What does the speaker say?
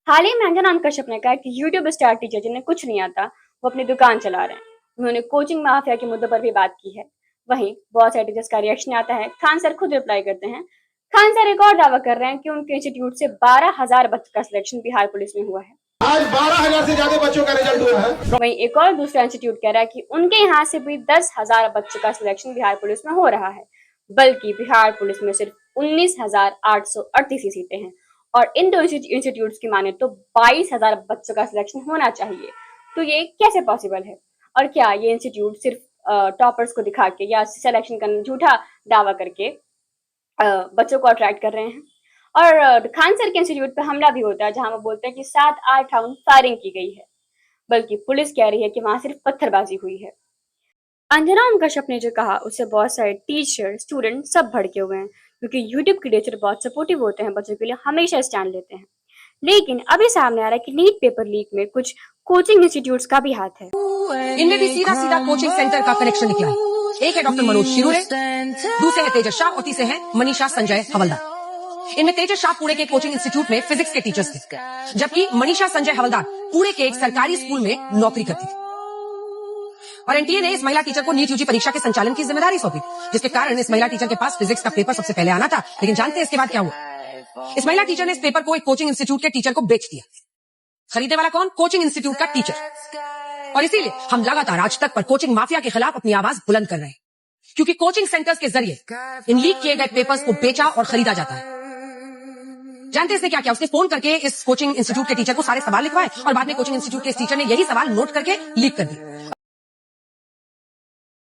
हाल ही में अंजना कश्यप ने कहा कि यूट्यूब स्टार टीचर जिन्हें कुछ नहीं आता वो अपनी दुकान चला रहे हैं। उन्होंने कोचिंग माफिया के मुद्दों पर भी बात की है। वहीं बहुत सारे टीचर्स का रिएक्शन आता है। खान सर खुद रिप्लाई करते हैं। खान सर एक और दावा कर रहे हैं कि उनके इंस्टीट्यूट से 12,000 बच्चों का सिलेक्शन बिहार पुलिस में हुआ है। आज 12,000 से ज्यादा बच्चों का रिजल्ट हुआ है। वहीं एक और दूसरा इंस्टीट्यूट कह रहा है कि उनके यहाँ से भी 10,000 बच्चों का सिलेक्शन बिहार पुलिस में हो रहा है। बल्कि बिहार पुलिस में सिर्फ 19,838 ही सीटें हैं और इन दो इंस्टीट्यूट्स की माने तो 22,000 बच्चों का सिलेक्शन होना चाहिए। तो ये कैसे पॉसिबल है? और क्या ये इंस्टीट्यूट सिर्फ टॉपर्स को दिखा के या सिलेक्शन का झूठा दावा करके बच्चों को अट्रैक्ट कर रहे हैं? और खान सर के इंस्टीट्यूट पे हमला भी होता है जहां वो बोलते हैं कि 7-8 राउंड फायरिंग की गई है, बल्कि पुलिस कह रही है कि वहां सिर्फ पत्थरबाजी हुई है। अंजना कश्यप ने जो कहा उससे बहुत सारे टीचर स्टूडेंट सब भड़के हुए हैं, क्योंकि यूट्यूब के टीचर बहुत सपोर्टिव होते हैं, बच्चों के लिए हमेशा स्टैंड लेते हैं। लेकिन अभी सामने आ रहा है कि नीट पेपर लीक में कुछ कोचिंग इंस्टीट्यूट्स का भी हाथ है। इनमें भी सीधा सीधा कोचिंग सेंटर का कनेक्शन निकला है। एक है डॉक्टर मनोज शिरोरे, दूसरे है तेजस शाह और तीसरे हैं मनीषा संजय हवलदार। इनमें तेजस शाह पुणे के कोचिंग इंस्टीट्यूट में फिजिक्स के टीचर्स थे, जबकि मनीषा संजय हवलदार पुणे के एक सरकारी स्कूल में नौकरी करती थी। और एनटीए ने इस महिला टीचर को नीट यूजी परीक्षा के संचालन की जिम्मेदारी सौंपी, जिसके कारण इस महिला टीचर के पास फिजिक्स का पेपर सबसे पहले आना था। लेकिन जानते हैं इसके बाद क्या हुआ? इस महिला टीचर ने इस पेपर को एक कोचिंग इंस्टीट्यूट के टीचर को बेच दिया। खरीदने वाला कौन? कोचिंग इंस्टीट्यूट का टीचर। और इसीलिए हम लगातार आज तक पर कोचिंग माफिया के खिलाफ अपनी आवाज बुलंद कर रहे हैं, क्योंकि कोचिंग सेंटर्स के जरिए इन लीक किए गए पेपर्स को बेचा और खरीदा जाता है। जानते हैं इसने क्या किया? उसने फोन करके इस कोचिंग इंस्टीट्यूट के टीचर को सारे सवाल लिखवाए और बाद में कोचिंग इंस्टीट्यूट के इस टीचर ने यही सवाल नोट करके लीक कर दिए।